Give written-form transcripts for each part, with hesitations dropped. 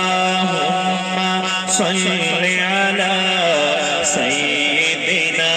اللهم صل على سيدنا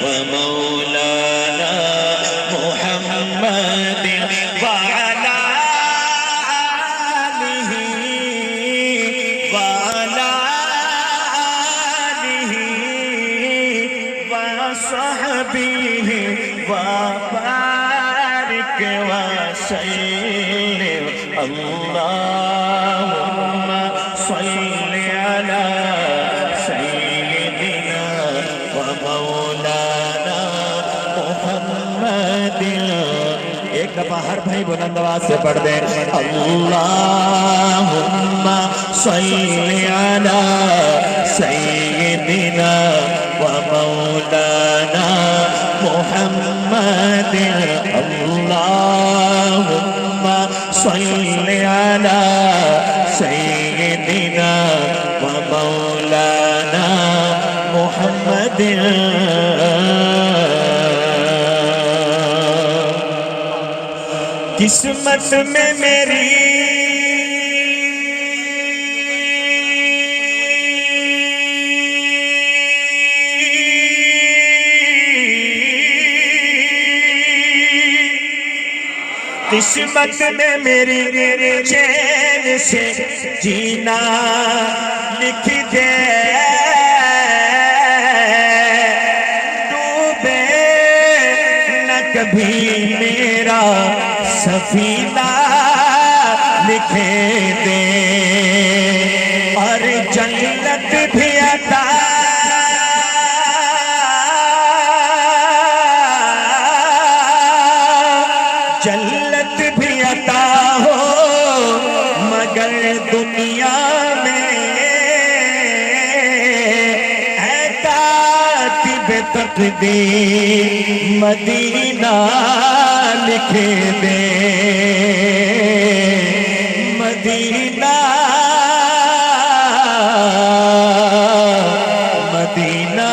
ومولانا محمد وعلى آله وصحبه وبارك وسلم اللهم صل على سيدنا ومولانا محمد ایک دفعہ ہر بھائی بلند آواز سے پڑھ دیں اللہم صل علی سیدنا ومولانا محمد اللہم صل علی سیدنا ومولانا محمد قسمت میں میری قسمت میں میری چین سے جینا لکھ دے ڈوبے نہ کبھی میرا سفینہ لکھے دے اور جنت بھی عطا جنت بھی عطا ہو مگر دنیا میں اے کاتب تقدیر مدینہ لکھ دے مدینہ مدینہ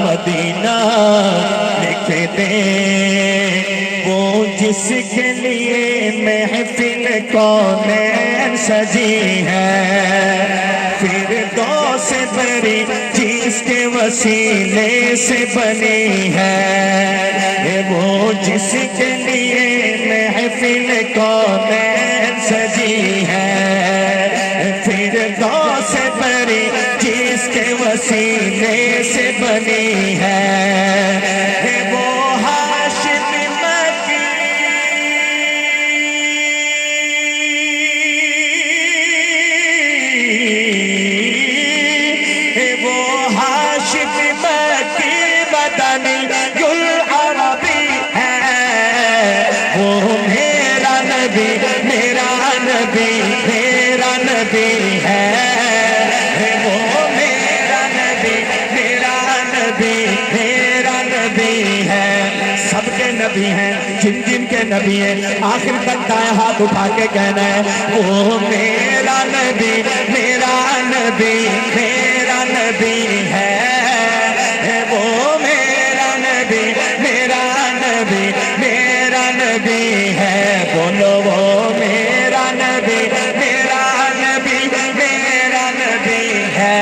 مدینہ لکھ دے وہ جس کے لیے محفل کونین سجی ہے فردوس بری جس کے وسیلے سے بنی ہے وہ جس کے لیے محفل کونین سجی ہے فردوس بری جس کے وسیلے سے بنی ہے وہ ہاشم مکی وہ ہاشم مکی بدنی گل عربی ہے وہ میرا نبی میرا نبی میرا نبی ہے وہ میرا نبی میرا نبی میرا نبی ہے سب کے نبی ہیں جن جن کے نبی ہیں آخر تک دائیں ہاتھ اٹھا کے کہنا ہے وہ میرا نبی میرا نبی میرا نبی ہے وہ میرا نبی میرا نبی میرا نبی ہے بولو وہ میرا نبی میرا نبی میرا نبی ہے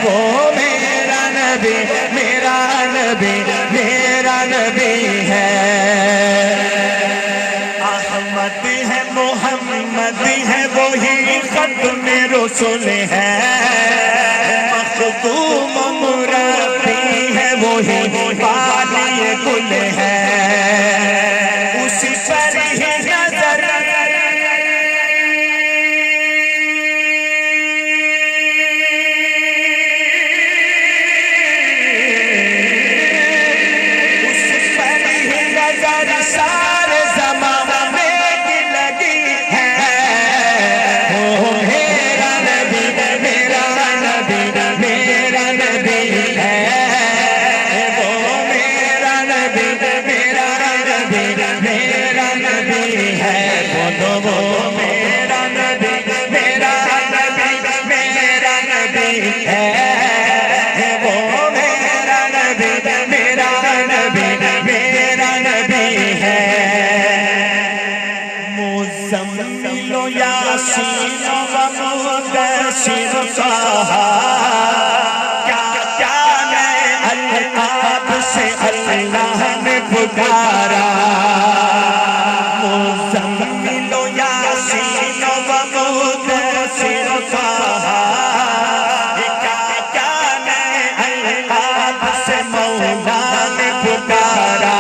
وہ میرا نبی میرا نبی میرا نبی ہے احمد ہے محمد ہے وہی ختم رسول ہے مخدوم مربی ہے وہی بالی گل ہے اسی پر ہی نظر اسی پر ہی نظر سارے زمانے کی لگی ہے وہ میرا نبی میرا نبی میرا نبی ہے وہ میرا نبی میرا نبی میرا نبی ہے بولو وہ میرا نبی میرا نبی میرا نبی ہے وہ میرا نبی میرا نبی میرا نبی ہے مزمل و یاسین و مدثر طہ کیا نئے القاب سے اللہ نے پکارا مزمل و یاسین و مدثر طہ کیا نئے القاب سے مولا نے پکارا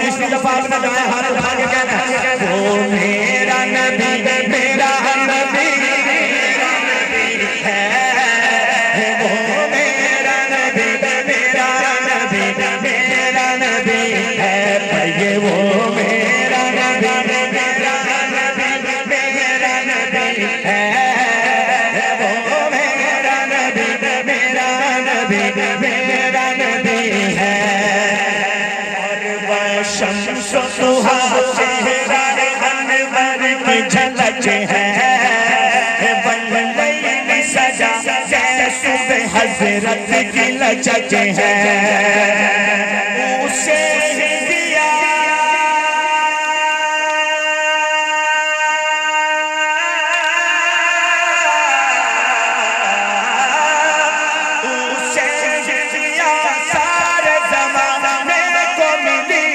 تیسری دفعہ اپنا دائیں ہاتھ اٹھا کے کہنا ہے وہ میرا نبی میرا نبی ہے وہ میرا نبی میرا نبی میرا نبی ہے بھائی وہ میرا نبی میرا نبی میرا نبی ہے وہ میرا نبی میرا نبی میرا نبی ہے شمس و ضحیٰ چہرہ انور کی جھلک ہے واللیل سجا صبح حضرت کی لچک ہے اسے دیا سارے زمانے کو ملی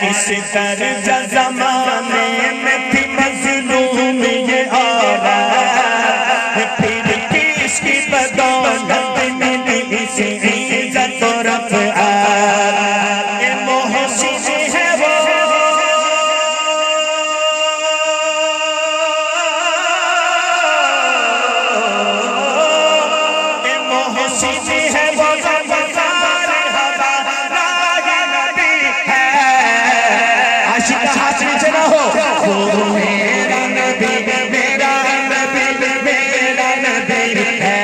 کس طرح زمانے میں تھی مظلوم یہ عورت پھر کس کی بدولت ملی اسے عزت و رفعت یہ محسن ہے وہ یہ محسن ہے وہ ہاتھ نیچے نہ ہو وہ میرا نبی میرا نبی میرا نبی ہے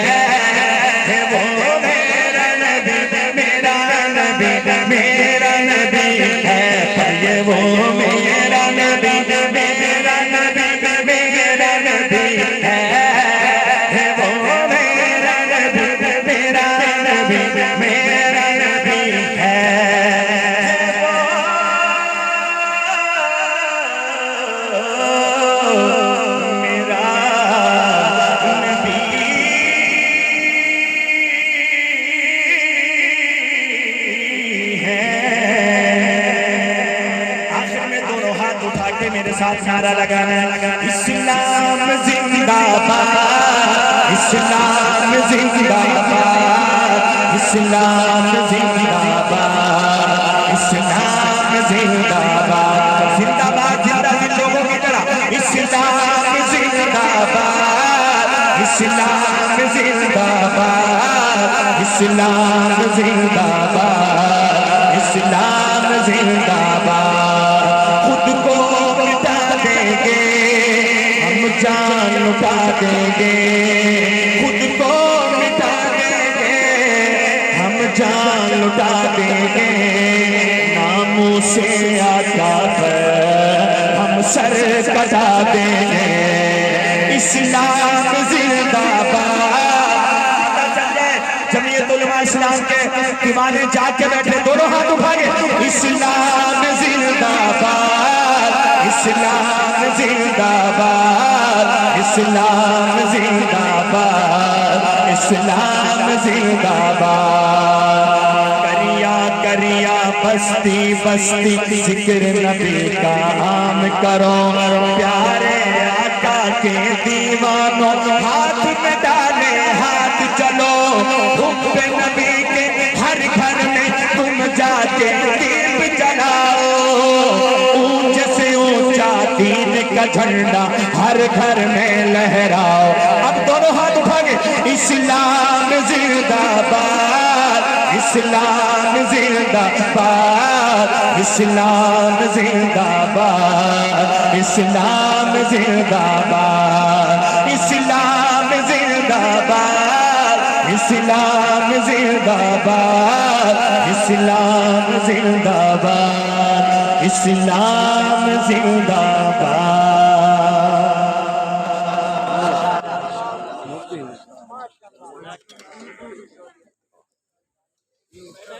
وہ میرا نبی میرا نبی میرا نبی ہے پر وہ میرا نبی میرا نبی میرا نبی ہے وہ میرا نبی میرا نبی میرا نبی ہے میرے ساتھ نعرہ لگانا ہے اسلام زندہ باد اسلام زندہ باد اسلام زندہ باد اسلام زندہ باد زندہ باد زندہ دل لوگوں کی طرح اسلام زندہ باد اسلام زندہ باد اسلام زندہ باد اسلام زندہ باد خود کو جان لٹا دیں گے خود کو مٹا دیں گے ہم جان لٹا دیں گے ناموں سے آقا پر ہم سر کٹا دیں گے اسلام زندہ باد جمعیت علماء اسلام کے دیوانے جاگ کے بیٹھے دونوں ہاتھ اٹھا کے اسلام زندہ باد اسلام زندہ باد اسلام زندہ باد اسلام زندہ باد کریا کریا بستی بستی ذکر نبی کا عام کرو پیارے آقا کے دیوانوں ہاتھ میں ڈالے ہاتھ چلو حب نبی کے ہر گھر میں تم جا کے دیپ جلاؤ اونچے سے اونچا دین کا جھنڈا ہر گھر میں لہراؤ اب دونوں ہاتھ اٹھا کے اسلام زندہ باد اسلام زندہ باد اسلام زندہ باد اسلام زندہ باد اسلام زندہ باد اسلام زندہ باد اسلام زندہ باد اسلام زندہ باد